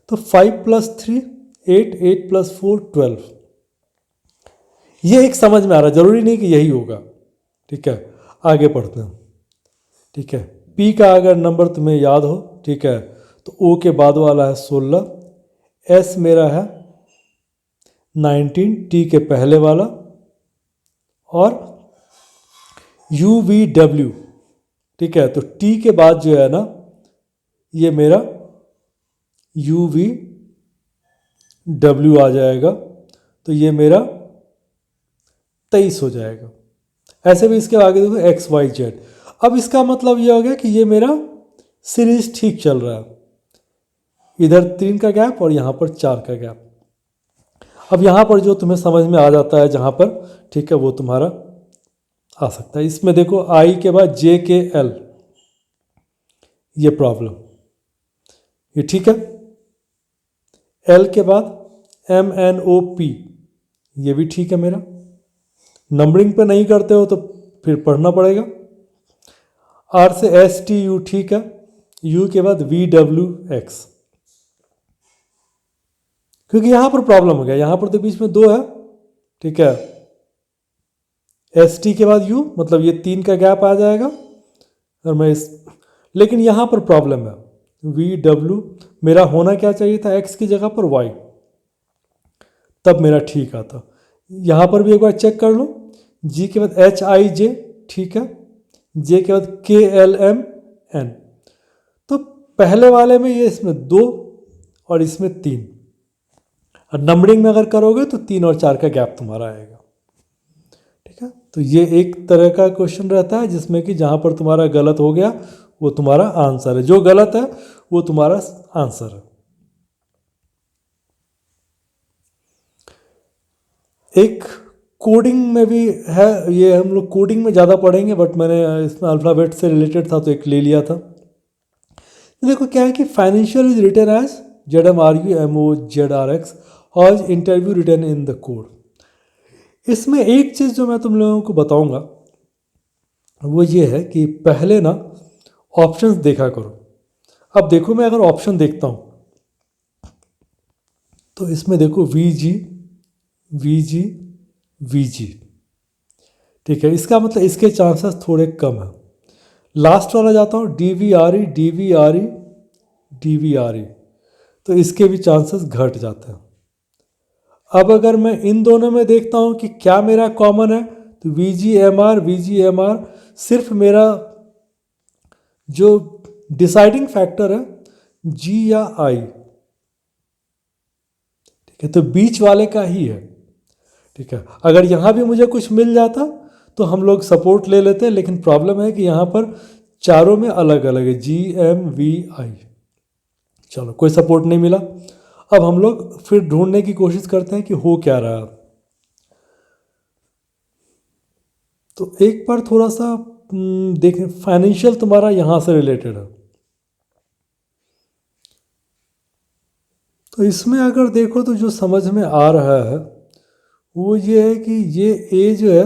तो 5 + 3 8, 8 + 4 12। ये एक समझ में आ रहा है, जरूरी नहीं कि यही होगा, ठीक है। आगे पढ़ते हैं, ठीक है। पी का अगर नंबर तुम्हें याद हो, ठीक है, तो ओ के बाद वाला है 16, एस मेरा है 19 टी के पहले वाला, और यू वी डब्ल्यू, ठीक है। तो टी के बाद जो है ना ये मेरा यू वी डब्ल्यू आ जाएगा, तो ये मेरा 23 हो जाएगा। ऐसे भी इसके आगे देखो एक्स वाई जेड। अब इसका मतलब ये हो गया कि ये मेरा सीरीज ठीक चल रहा है, इधर 3 का गैप और यहाँ पर 4 का गैप। अब यहाँ पर जो तुम्हें समझ में आ जाता है जहाँ पर, ठीक है, वो तुम्हारा आ सकता है। इसमें देखो आई के बाद जे के एल, ये प्रॉब्लम, ये ठीक है। एल के बाद एम एन ओ पी, ये भी ठीक है मेरा। नंबरिंग पे नहीं करते हो तो फिर पढ़ना पड़ेगा। आर से एस टी यू, ठीक है। यू के बाद वी डब्ल्यू एक्स। क्योंकि यहाँ पर प्रॉब्लम हो गया, यहाँ पर तो बीच में 2 है, ठीक है, एस टी के बाद यू, मतलब ये 3 का गैप आ जाएगा। और मैं इस, लेकिन यहाँ पर प्रॉब्लम है, वी डब्ल्यू मेरा होना क्या चाहिए था, एक्स की जगह पर वाई, तब मेरा ठीक आता। यहाँ पर भी एक बार चेक कर लो, जी के बाद एच आई जे, ठीक है, जे के बाद के एल एम एन। तो पहले वाले में ये इसमें 2 और इसमें 3, और नंबरिंग में अगर करोगे तो 3 और 4 का गैप तुम्हारा आएगा, ठीक है। तो ये एक तरह का क्वेश्चन रहता है जिसमें कि जहाँ पर तुम्हारा गलत हो गया वो तुम्हारा आंसर है, जो गलत है वो तुम्हारा आंसर है। एक कोडिंग में भी है, ये हम लोग कोडिंग में ज़्यादा पढ़ेंगे, बट मैंने इसमें अल्फ़ाबेट से रिलेटेड था तो एक ले लिया था। देखो क्या है कि financial is written as ZMRUMOZRX और interview written in the code. इसमें एक चीज़ जो मैं तुम लोगों को बताऊंगा वो ये है कि पहले ना ऑप्शंस देखा करो। अब देखो मैं अगर ऑप्शन देखता हूँ तो इसमें देखो VG VG VG, ठीक है, इसका मतलब इसके चांसेस थोड़े कम है। लास्ट वाला जाता हूँ DVRE DVRE DVRE, तो इसके भी चांसेस घट जाते हैं। अब अगर मैं इन दोनों में देखता हूँ कि क्या मेरा कॉमन है, तो VGMR सिर्फ मेरा जो डिसाइडिंग फैक्टर है G या I, ठीक है, तो बीच वाले का ही है, ठीक है। अगर यहाँ भी मुझे कुछ मिल जाता तो हम लोग सपोर्ट ले लेते, लेकिन प्रॉब्लम है कि यहाँ पर चारों में अलग अलग है GMVI। चलो कोई सपोर्ट नहीं मिला, अब हम लोग फिर ढूंढने की कोशिश करते हैं कि हो क्या रहा। तो एक बार थोड़ा सा देखें, फाइनेंशियल तुम्हारा यहाँ से रिलेटेड है, तो इसमें अगर देखो तो जो समझ में आ रहा है वो ये है कि ये ए जो है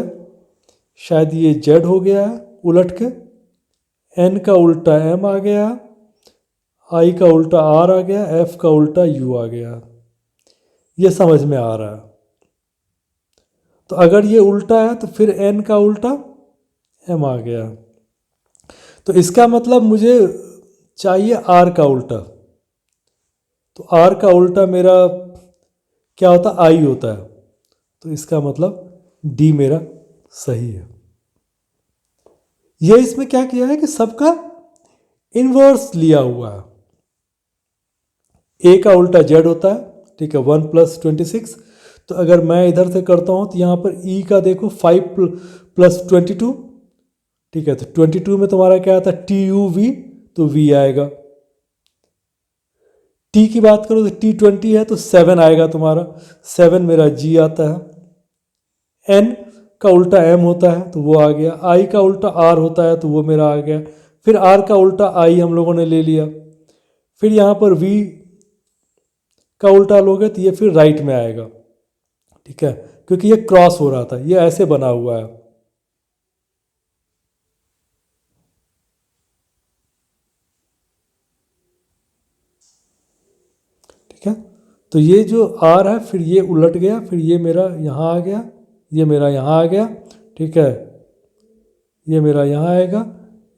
शायद ये जेड हो गया है उलट के, एन का उल्टा एम आ गया, आई का उल्टा आर आ गया, एफ का उल्टा यू आ गया, ये समझ में आ रहा है। तो अगर ये उल्टा है तो फिर एन का उल्टा एम आ गया, तो इसका मतलब मुझे चाहिए आर का उल्टा, तो आर का उल्टा मेरा क्या होता है, आई होता है, तो इसका मतलब डी मेरा सही है। ये इसमें क्या किया है कि सबका इन्वर्स लिया हुआ है, ए का उल्टा जेड होता है, ठीक है, 1 + 26। तो अगर मैं इधर से करता हूँ तो यहाँ पर ई का देखो 5 + 22, ठीक है, तो 22 में तुम्हारा क्या आता है TUV, तो V आएगा। टी की बात करो तो T20 है तो 7 आएगा तुम्हारा, 7 मेरा G आता है। N का उल्टा M होता है तो वो आ गया, I का उल्टा R होता है तो वो मेरा आ गया, फिर R का उल्टा I हम लोगों ने ले लिया, फिर यहाँ पर V का उल्टा लोगे तो ये फिर राइट में आएगा, ठीक है, क्योंकि ये क्रॉस हो रहा था, ये ऐसे बना हुआ है। ठीक है, तो ये जो आर है फिर ये उलट गया, फिर ये मेरा यहाँ आ गया, ये मेरा यहाँ आ गया, ठीक है, ये मेरा यहाँ आएगा,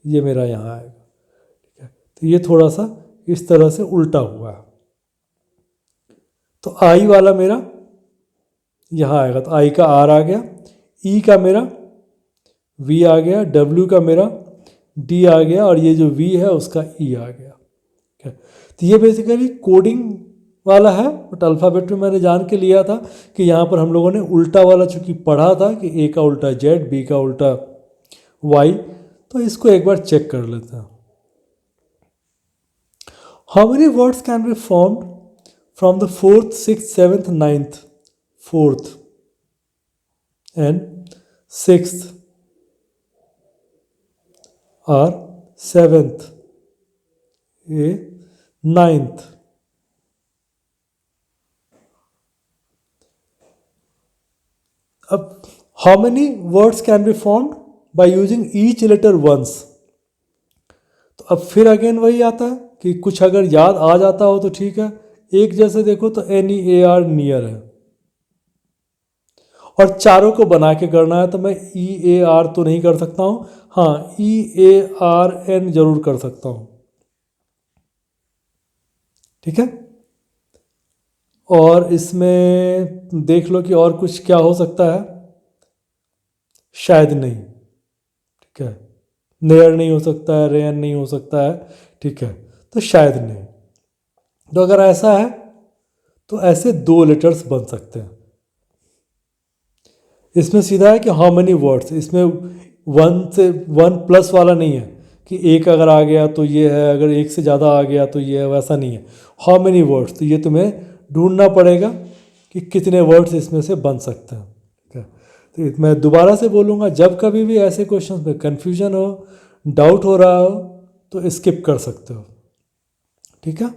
ये मेरा यहाँ आएगा, ठीक है, तो ये थोड़ा सा इस तरह से उल्टा हुआ है। तो आई वाला मेरा यहाँ आएगा, तो आई का आर आ गया, ई का मेरा वी आ गया, डब्ल्यू का मेरा डी आ गया, और ये जो वी है उसका ई आ गया, ठीक है। तो ये बेसिकली कोडिंग वाला है, बट अल्फ़ाबेट में मैंने जान के लिया था कि यहाँ पर हम लोगों ने उल्टा वाला चूँकि पढ़ा था कि ए का उल्टा जेड, बी का उल्टा वाई, तो इसको एक बार चेक कर लेते हैं। How many words can be formed from the 4th, 6th, 7th, 9th, 4th and 6th or 7th, a 9th? अब how many words can be formed by using each letter once? तो अब फिर again वही आता है कि कुछ अगर याद आ जाता हो तो ठीक है, एक जैसे देखो तो NEAR नियर है, और चारों को बना के करना है तो मैं EAR तो नहीं कर सकता हूँ, हाँ EARN जरूर कर सकता हूँ। ठीक है, और इसमें देख लो कि और कुछ क्या हो सकता है। शायद नहीं। ठीक है, नेयर नहीं हो सकता है, रेयन नहीं हो सकता है। ठीक है, तो शायद नहीं। तो अगर ऐसा है तो ऐसे दो लेटर्स बन सकते हैं। इसमें सीधा है कि हाउ मेनी वर्ड्स, इसमें वन से वन प्लस वाला नहीं है कि एक अगर आ गया तो ये है, अगर एक से ज़्यादा आ गया तो ये है, वैसा नहीं है। हाउ मेनी वर्ड्स, तो ये तुम्हें ढूंढना पड़ेगा कि कितने वर्ड्स इसमें से बन सकते हैं। ठीक है, तो मैं दोबारा से बोलूँगा, जब कभी भी ऐसे क्वेश्चन में कन्फ्यूजन हो, डाउट हो रहा हो, तो स्किप कर सकते हो। ठीक है,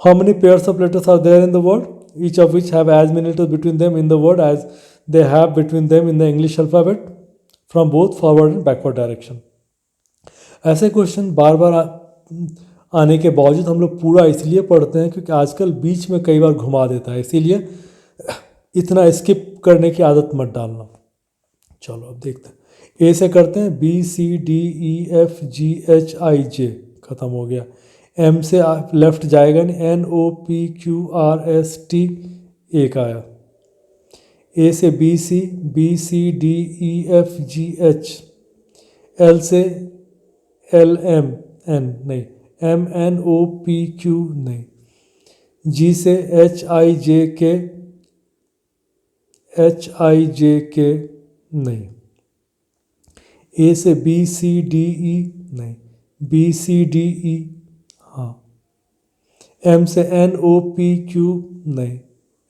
how many pairs of letters are there in the word, each of which have as many letters between them in the word as they have between them in the English alphabet from both forward and backward direction। ऐसे question बार बार आने के बावजूद हम लोग पूरा इसलिए पढ़ते हैं क्योंकि आजकल बीच में कई बार घुमा देता है, इसीलिए इतना स्किप करने की आदत मत डालना। चलो अब देखते हैं, ए से करते हैं, BCDEFGHIJ खत्म हो गया। एम से लेफ्ट जाएगा नहीं, NOPQRST एक आया। ए से BC, BCDEFGH। एल से LMN नहीं, MNOPQ नहीं। जी से HIJK नहीं। ए से BCDE नहीं, BCDE हाँ। एम से NOPQ नहीं,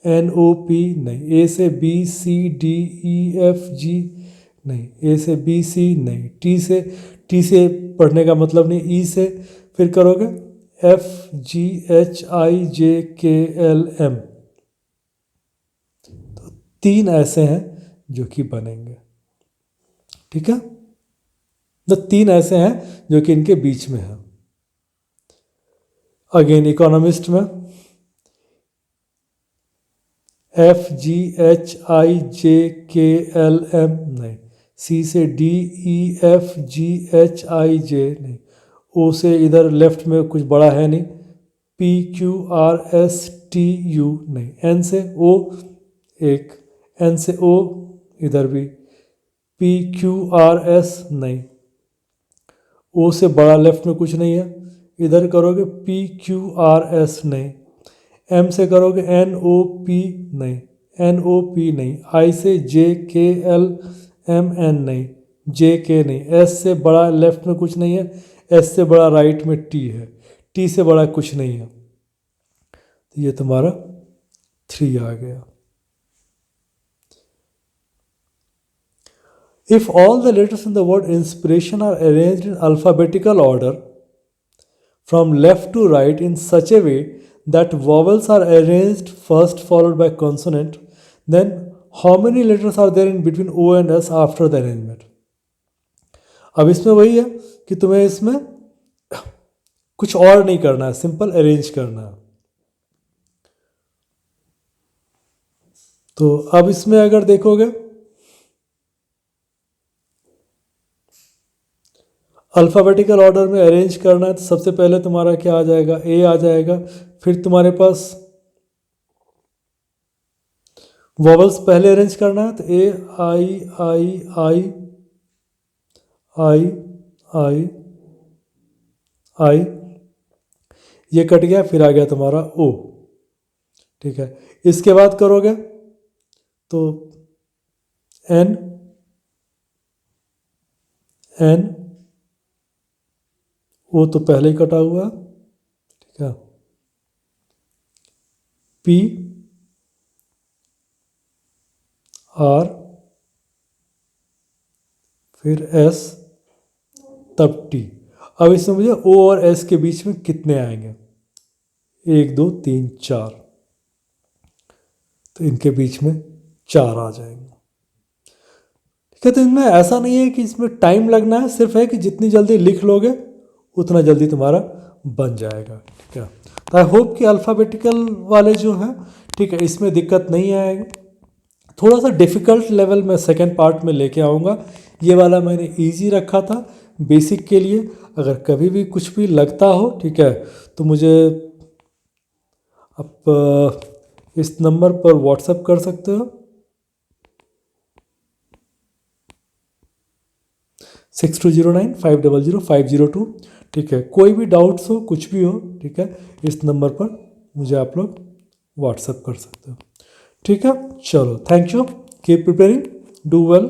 NOP नहीं। ए से BCDEFG नहीं, ए से BC नहीं। टी से पढ़ने का मतलब नहीं, ई से फिर करोगे FGHIJKLM। तो तीन ऐसे हैं जो कि बनेंगे। ठीक है, तो तीन ऐसे हैं जो कि इनके बीच में है। अगेन इकोनॉमिस्ट में FGHIJKLM नहीं, सी से DEFGHIJ नहीं, ओ से इधर लेफ्ट में कुछ बड़ा है नहीं, PQRSTU नहीं, एन से ओ एक, एन से ओ इधर भी PQRS नहीं, ओ से बड़ा लेफ्ट में कुछ नहीं है, इधर करोगे PQRS नहीं, एम से करोगे NOP नहीं, NOP नहीं, आई से JKLMN नहीं, JK नहीं, एस से बड़ा लेफ्ट में कुछ नहीं है, एस से बड़ा राइट में T है, T से बड़ा कुछ नहीं है। तो ये तुम्हारा 3 आ गया। If all the letters in the word inspiration are arranged in alphabetical order from left to right in such a way that vowels are arranged first followed by consonant, then how many letters are there in between O and S after the arrangement? अब इसमें वही है कि तुम्हें इसमें कुछ और नहीं करना है, सिंपल अरेंज करना है। तो अब इसमें अगर देखोगे अल्फ़ाबेटिकल ऑर्डर में अरेंज करना है तो सबसे पहले तुम्हारा क्या आ जाएगा, ए आ जाएगा। फिर तुम्हारे पास वॉवल्स पहले अरेंज करना है तो ए आई आई आई आई आई आई, ये कट गया, फिर आ गया तुम्हारा ओ। ठीक है, इसके बाद करोगे तो एन एन ओ तो पहले ही कटा हुआ। ठीक है, पी आर फिर एस तब टी। अब इसमें मुझे ओ और एस के बीच में कितने आएंगे, 1 2 3 4, तो इनके बीच में 4 आ जाएंगे। ठीक है, तो इनमें ऐसा नहीं है कि इसमें टाइम लगना है, सिर्फ है कि जितनी जल्दी लिख लोगे उतना जल्दी तुम्हारा बन जाएगा। ठीक है, तो आई होप कि अल्फ़ाबेटिकल वाले जो हैं, ठीक है, इसमें दिक्कत नहीं आएगी। थोड़ा सा डिफ़िकल्ट लेवल मैं सेकंड पार्ट में लेके आऊँगा। ये वाला मैंने इजी रखा था बेसिक के लिए। अगर कभी भी कुछ भी लगता हो, ठीक है, तो मुझे आप इस नंबर पर व्हाट्सएप कर सकते हो 6209500502। ठीक है, कोई भी डाउट्स हो, कुछ भी हो, ठीक है, इस नंबर पर मुझे आप लोग व्हाट्सएप कर सकते हो। ठीक है, चलो, thank you, keep preparing, do well.